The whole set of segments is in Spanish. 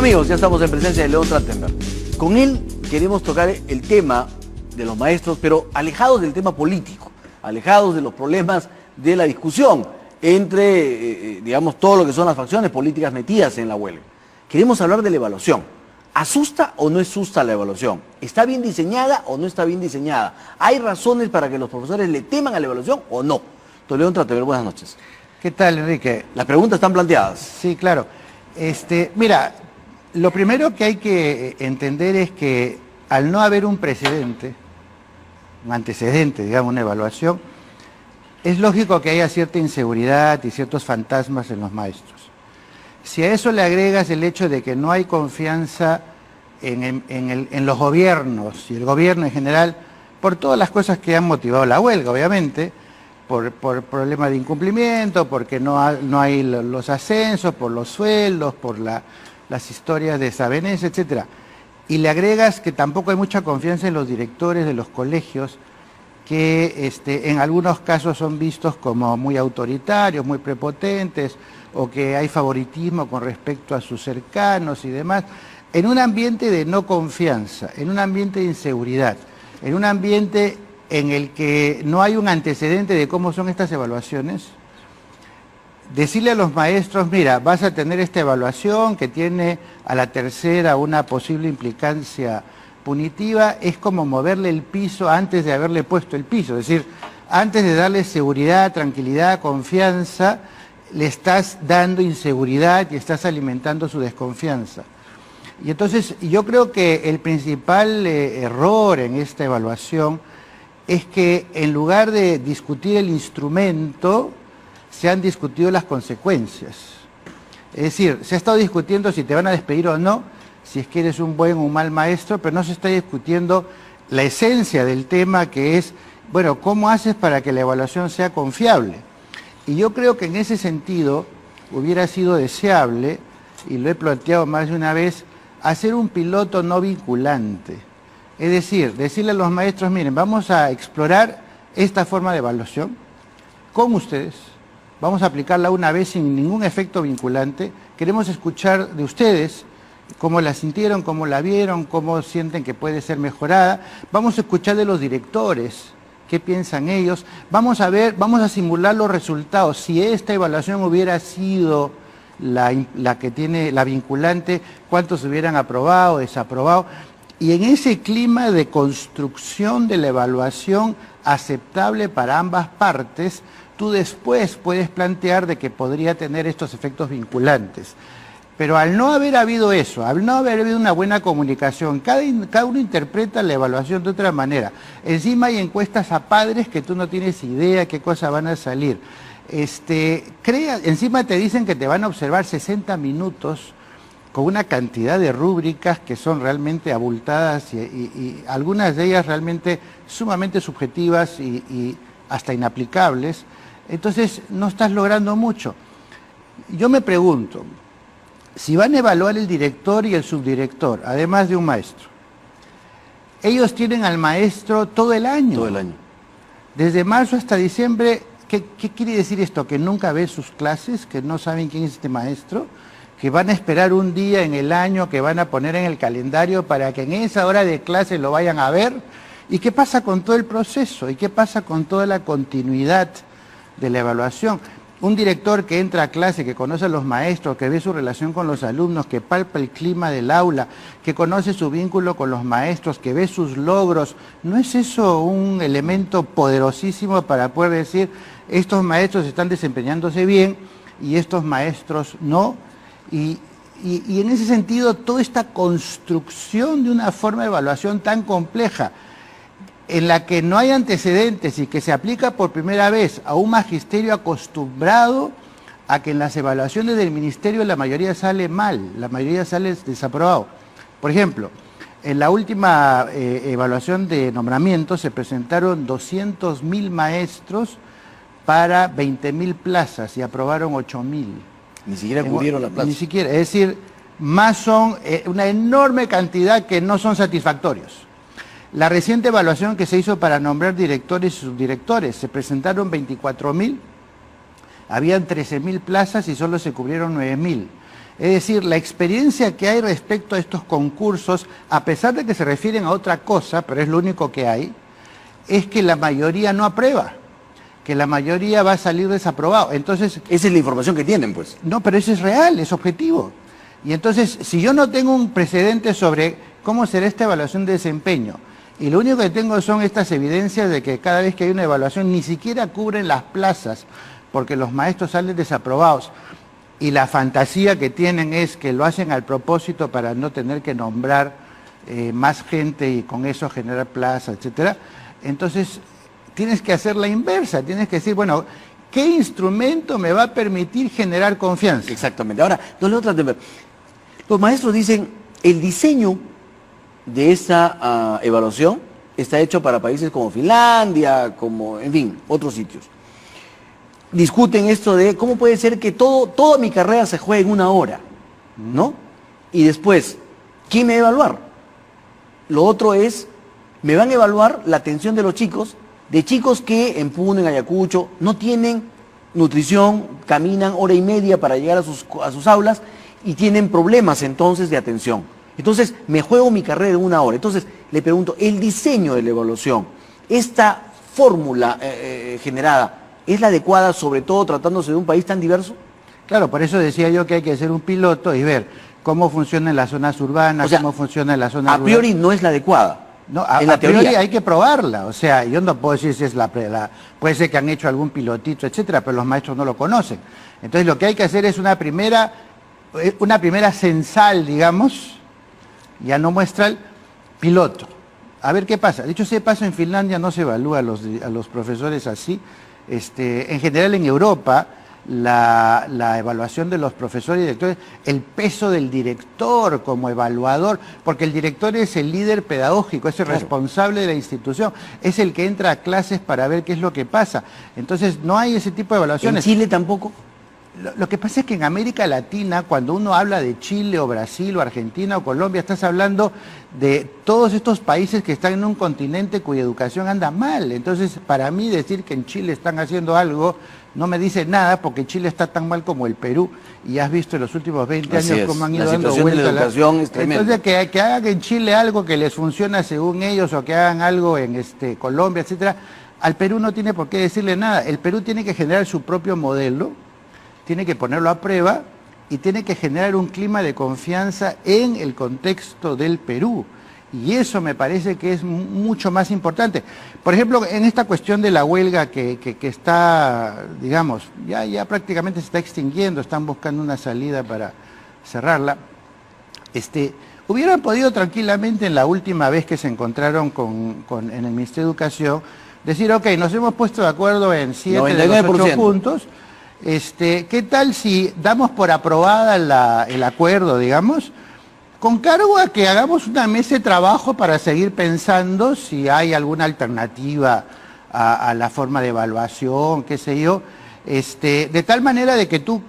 amigos, ya estamos en presencia de León Trachtenberg. Con él queremos tocar el tema de los maestros, pero alejados del tema político, alejados de los problemas de la discusión entre, digamos, todo lo que son las facciones políticas metidas en la huelga. Queremos hablar de la evaluación. ¿Asusta o no asusta la evaluación? ¿Está bien diseñada o no está bien diseñada? ¿Hay razones para que los profesores le teman a la evaluación o no? Don León Trachtenberg, buenas noches. ¿Qué tal, Enrique? Las preguntas están planteadas. Sí, claro. Mira, lo primero que hay que entender es que al no haber un precedente, un antecedente, digamos, una evaluación, es lógico que haya cierta inseguridad y ciertos fantasmas en los maestros. Si a eso le agregas el hecho de que no hay confianza en los gobiernos y el gobierno en general, por todas las cosas que han motivado la huelga, obviamente, por problemas de incumplimiento, porque no hay los ascensos, por los sueldos, por las historias de desavenencia, etc. Y le agregas que tampoco hay mucha confianza en los directores de los colegios, que en algunos casos son vistos como muy autoritarios, muy prepotentes, o que hay favoritismo con respecto a sus cercanos y demás, en un ambiente de no confianza, en un ambiente de inseguridad, en un ambiente en el que no hay un antecedente de cómo son estas evaluaciones, decirle a los maestros, mira, vas a tener esta evaluación que tiene a la tercera una posible implicancia punitiva, es como moverle el piso antes de haberle puesto el piso, es decir, antes de darle seguridad, tranquilidad, confianza, le estás dando inseguridad y estás alimentando su desconfianza. Y entonces yo creo que el principal error en esta evaluación es que en lugar de discutir el instrumento, se han discutido las consecuencias. Es decir, se ha estado discutiendo si te van a despedir o no, si es que eres un buen o un mal maestro, pero no se está discutiendo la esencia del tema, que es, bueno, ¿cómo haces para que la evaluación sea confiable? Y yo creo que en ese sentido hubiera sido deseable, y lo he planteado más de una vez, hacer un piloto no vinculante. Es decir, decirle a los maestros, miren, vamos a explorar esta forma de evaluación con ustedes, vamos a aplicarla una vez sin ningún efecto vinculante, queremos escuchar de ustedes cómo la sintieron, cómo la vieron, cómo sienten que puede ser mejorada, vamos a escuchar de los directores, qué piensan ellos, vamos a simular los resultados. Si esta evaluación hubiera sido la que tiene la vinculante, cuántos hubieran aprobado, desaprobado, y en ese clima de construcción de la evaluación aceptable para ambas partes, tú después puedes plantear de que podría tener estos efectos vinculantes. Pero al no haber habido eso, al no haber habido una buena comunicación, cada uno interpreta la evaluación de otra manera. Encima hay encuestas a padres que tú no tienes idea qué cosas van a salir. Encima te dicen que te van a observar 60 minutos con una cantidad de rúbricas que son realmente abultadas y algunas de ellas realmente sumamente subjetivas y hasta inaplicables. Entonces no estás logrando mucho. Yo me pregunto, si van a evaluar el director y el subdirector, además de un maestro, ellos tienen al maestro todo el año. Todo el año. Desde marzo hasta diciembre, ¿qué quiere decir esto? Que nunca ven sus clases, que no saben quién es este maestro, que van a esperar un día en el año que van a poner en el calendario para que en esa hora de clase lo vayan a ver. ¿Y qué pasa con todo el proceso? ¿Y qué pasa con toda la continuidad de la evaluación? Un director que entra a clase, que conoce a los maestros, que ve su relación con los alumnos, que palpa el clima del aula, que conoce su vínculo con los maestros, que ve sus logros, ¿no es eso un elemento poderosísimo para poder decir estos maestros están desempeñándose bien y estos maestros no? Y en ese sentido, toda esta construcción de una forma de evaluación tan compleja, en la que no hay antecedentes y que se aplica por primera vez a un magisterio acostumbrado a que en las evaluaciones del ministerio la mayoría sale mal, la mayoría sale desaprobado. Por ejemplo, en la última evaluación de nombramiento se presentaron 200.000 maestros para 20.000 plazas y aprobaron 8.000. Ni siquiera cubrieron la plaza. Ni siquiera, es decir, más son una enorme cantidad que no son satisfactorios. La reciente evaluación que se hizo para nombrar directores y subdirectores, se presentaron 24.000, habían 13.000 plazas y solo se cubrieron 9.000. Es decir, la experiencia que hay respecto a estos concursos, a pesar de que se refieren a otra cosa, pero es lo único que hay, es que la mayoría no aprueba, que la mayoría va a salir desaprobado. Entonces, esa es la información que tienen, pues. no, pero eso es real, es objetivo. Y entonces, si yo no tengo un precedente sobre cómo será esta evaluación de desempeño, y lo único que tengo son estas evidencias de que cada vez que hay una evaluación ni siquiera cubren las plazas, porque los maestros salen desaprobados, y la fantasía que tienen es que lo hacen al propósito para no tener que nombrar más gente y con eso generar plazas, etcétera. Entonces, tienes que hacer la inversa, tienes que decir, bueno, ¿qué instrumento me va a permitir generar confianza? Exactamente. Ahora, don León Trachtenberg, los maestros dicen, el diseño de esta evaluación está hecho para países como Finlandia, como, en fin, otros sitios. Discuten esto de cómo puede ser que toda mi carrera se juegue en 1 hora, ¿no? Y después, ¿quién me va a evaluar? Lo otro es, me van a evaluar la atención de los chicos, de chicos que en Puno, en Ayacucho, no tienen nutrición, caminan 1 hora y media para llegar a sus aulas y tienen problemas entonces de atención. Entonces, me juego mi carrera en 1 hora. Entonces, le pregunto, el diseño de la evaluación, esta fórmula generada, ¿es la adecuada, sobre todo tratándose de un país tan diverso? Claro, por eso decía yo que hay que hacer un piloto y ver cómo funciona en las zonas urbanas, O sea, cómo funciona en las zonas a priori no es la adecuada. No, en la a priori teoría hay que probarla, o sea, yo no puedo decir si es puede ser que han hecho algún pilotito, etcétera, pero los maestros no lo conocen. Entonces lo que hay que hacer es una primera censal, digamos, ya no muestral, piloto. A ver qué pasa. Dicho sea de paso, en Finlandia no se evalúa a los profesores así. En general en Europa, la evaluación de los profesores y directores, el peso del director como evaluador, porque el director es el líder pedagógico, es el responsable de la institución, es el que entra a clases para ver qué es lo que pasa. Entonces no hay ese tipo de evaluaciones. ¿En Chile tampoco? Lo que pasa es que en América Latina, cuando uno habla de Chile o Brasil o Argentina o Colombia, estás hablando de todos estos países que están en un continente cuya educación anda mal. Entonces, para mí decir que en Chile están haciendo algo no me dice nada, porque Chile está tan mal como el Perú, y has visto en los últimos 20 años cómo han ido dando vueltas. La educación es tremenda. Entonces, que hagan en Chile algo que les funciona según ellos, o que hagan algo en Colombia, etcétera, al Perú no tiene por qué decirle nada. El Perú tiene que generar su propio modelo, tiene que ponerlo a prueba y tiene que generar un clima de confianza en el contexto del Perú. Y eso me parece que es mucho más importante. Por ejemplo, en esta cuestión de la huelga que está, digamos, ya prácticamente se está extinguiendo, están buscando una salida para cerrarla, hubieran podido tranquilamente en la última vez que se encontraron en el Ministerio de Educación, decir, ok, nos hemos puesto de acuerdo en 7 de los 8 puntos, ¿qué tal si damos por aprobada el acuerdo, digamos, con cargo a que hagamos una mesa de trabajo para seguir pensando si hay alguna alternativa a la forma de evaluación, qué sé yo, de tal manera de que tú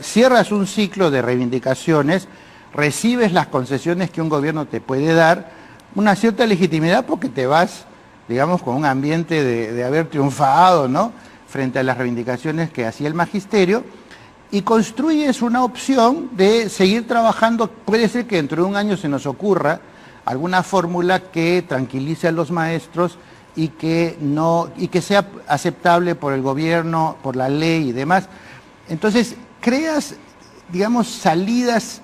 cierras un ciclo de reivindicaciones, recibes las concesiones que un gobierno te puede dar, una cierta legitimidad porque te vas, digamos, con un ambiente de haber triunfado, ¿no?, frente a las reivindicaciones que hacía el magisterio, y construyes una opción de seguir trabajando. Puede ser que dentro de un año se nos ocurra alguna fórmula que tranquilice a los maestros y que sea aceptable por el gobierno, por la ley y demás. Entonces, creas, digamos, salidas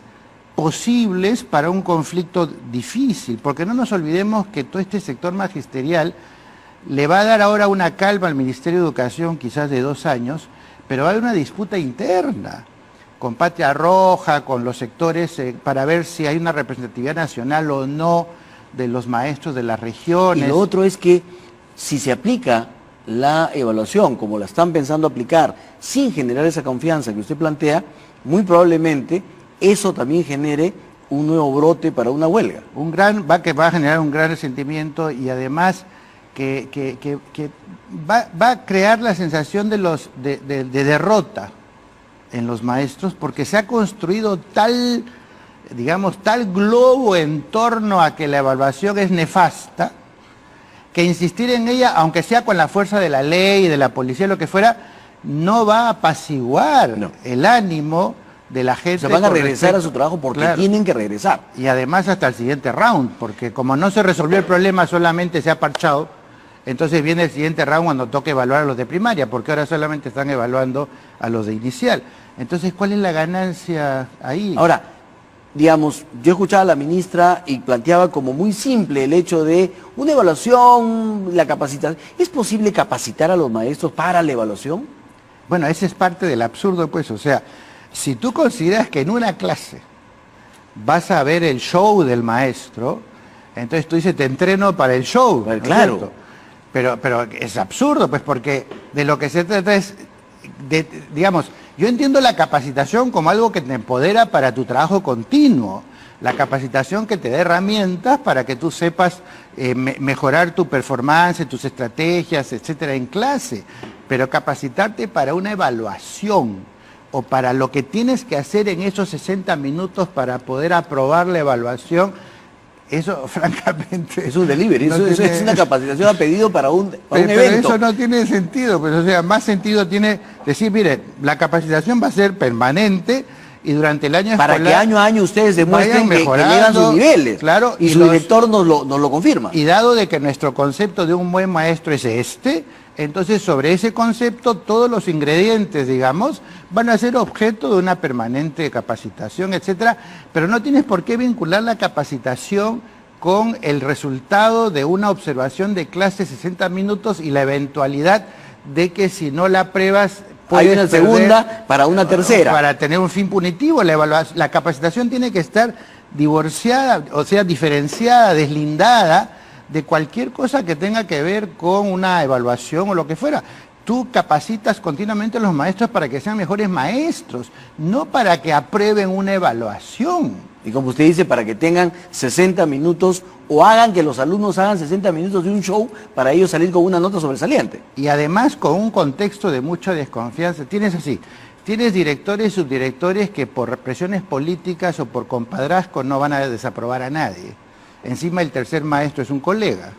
posibles para un conflicto difícil, porque no nos olvidemos que todo este sector magisterial le va a dar ahora una calma al Ministerio de Educación, quizás de 2 años, pero va a haber una disputa interna con Patria Roja, con los sectores, para ver si hay una representatividad nacional o no de los maestros de las regiones. Y lo otro es que si se aplica la evaluación como la están pensando aplicar, sin generar esa confianza que usted plantea, muy probablemente eso también genere un nuevo brote para una huelga. Que va a generar un gran resentimiento, y además que va a crear la sensación de derrota en los maestros, porque se ha construido tal globo en torno a que la evaluación es nefasta, que insistir en ella, aunque sea con la fuerza de la ley, de la policía, lo que fuera, no va a apaciguar el ánimo de la gente. Se van a regresar a su trabajo porque claro, tienen que regresar. y además hasta el siguiente round, porque como no se resolvió el problema, solamente se ha parchado, entonces viene el siguiente round cuando toque evaluar a los de primaria, porque ahora solamente están evaluando a los de inicial. Entonces, ¿cuál es la ganancia ahí? Ahora, digamos, yo escuchaba a la ministra y planteaba como muy simple el hecho de una evaluación, la capacitación. ¿Es posible capacitar a los maestros para la evaluación? Bueno, ese es parte del absurdo, pues, o sea, si tú consideras que en una clase vas a ver el show del maestro, entonces tú dices, te entreno para el show. Pues, ¿no es claro. cierto? Pero es absurdo, pues, porque de lo que se trata es, digamos, yo entiendo la capacitación como algo que te empodera para tu trabajo continuo, la capacitación que te da herramientas para que tú sepas mejorar tu performance, tus estrategias, etcétera, en clase, pero capacitarte para una evaluación o para lo que tienes que hacer en esos 60 minutos para poder aprobar la evaluación, eso francamente... Es un delivery, no eso tiene... es una capacitación a pedido para un pero evento. eso no tiene sentido, pues, o sea, más sentido tiene decir, mire, la capacitación va a ser permanente y durante el año escolar... Para que año a año ustedes demuestren que mejorando, elevan sus niveles. Claro, y su director nos lo confirma. Y dado de que nuestro concepto de un buen maestro es entonces sobre ese concepto todos los ingredientes, digamos, van a ser objeto de una permanente capacitación, etcétera, pero no tienes por qué vincular la capacitación con el resultado de una observación de clase 60 minutos y la eventualidad de que si no la pruebas hay una segunda para una tercera. Para tener un fin punitivo, la capacitación tiene que estar divorciada, o sea, diferenciada, deslindada de cualquier cosa que tenga que ver con una evaluación o lo que fuera. Tú capacitas continuamente a los maestros para que sean mejores maestros, no para que aprueben una evaluación. Y como usted dice, para que tengan 60 minutos o hagan que los alumnos hagan 60 minutos de un show para ellos salir con una nota sobresaliente. Y además con un contexto de mucha desconfianza. Tienes directores y subdirectores que por presiones políticas o por compadrazgo no van a desaprobar a nadie. Encima el tercer maestro es un colega.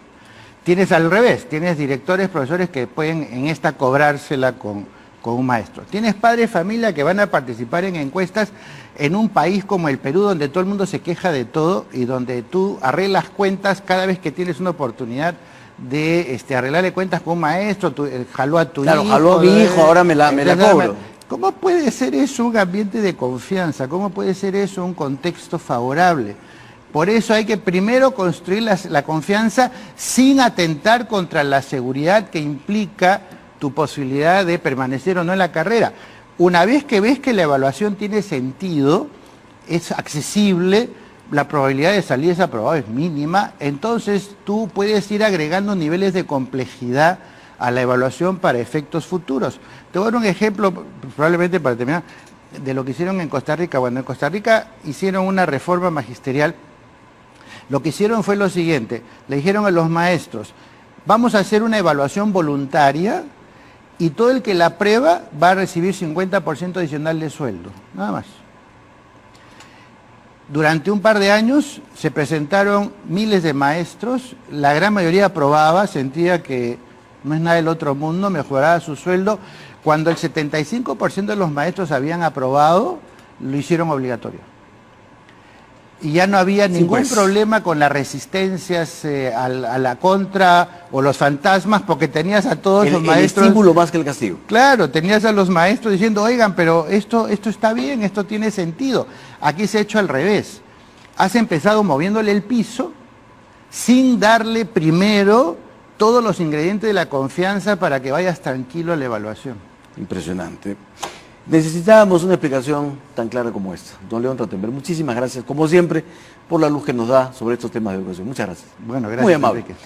Tienes al revés, tienes directores, profesores que pueden en esta cobrársela con un maestro. Tienes padres de familia que van a participar en encuestas en un país como el Perú, donde todo el mundo se queja de todo y donde tú arreglas cuentas cada vez que tienes una oportunidad de arreglarle cuentas con un maestro, jaló a tu hijo. Claro, jaló a mi hijo, ahora me la cobro. ¿Cómo puede ser eso un ambiente de confianza? ¿Cómo puede ser eso un contexto favorable? Por eso hay que primero construir la confianza sin atentar contra la seguridad que implica tu posibilidad de permanecer o no en la carrera. Una vez que ves que la evaluación tiene sentido, es accesible, la probabilidad de salir desaprobado es mínima, entonces tú puedes ir agregando niveles de complejidad a la evaluación para efectos futuros. Te voy a dar un ejemplo, probablemente para terminar, de lo que hicieron en Costa Rica. Cuando en Costa Rica hicieron una reforma magisterial, lo que hicieron fue lo siguiente, le dijeron a los maestros, vamos a hacer una evaluación voluntaria y todo el que la aprueba va a recibir 50% adicional de sueldo, nada más. Durante un par de años se presentaron miles de maestros, la gran mayoría aprobaba, sentía que no es nada del otro mundo, mejoraba su sueldo. Cuando el 75% de los maestros habían aprobado, lo hicieron obligatorio. Y ya no había ningún problema con las resistencias a la contra o los fantasmas, porque tenías a todos los maestros... El estímulo más que el castigo. Claro, tenías a los maestros diciendo, oigan, pero esto está bien, esto tiene sentido. Aquí se ha hecho al revés. Has empezado moviéndole el piso sin darle primero todos los ingredientes de la confianza para que vayas tranquilo a la evaluación. Impresionante. Necesitábamos una explicación tan clara como esta. Don León Trachtenberg, muchísimas gracias, como siempre, por la luz que nos da sobre estos temas de educación. Muchas gracias. Bueno, gracias, muy amable. Enrique.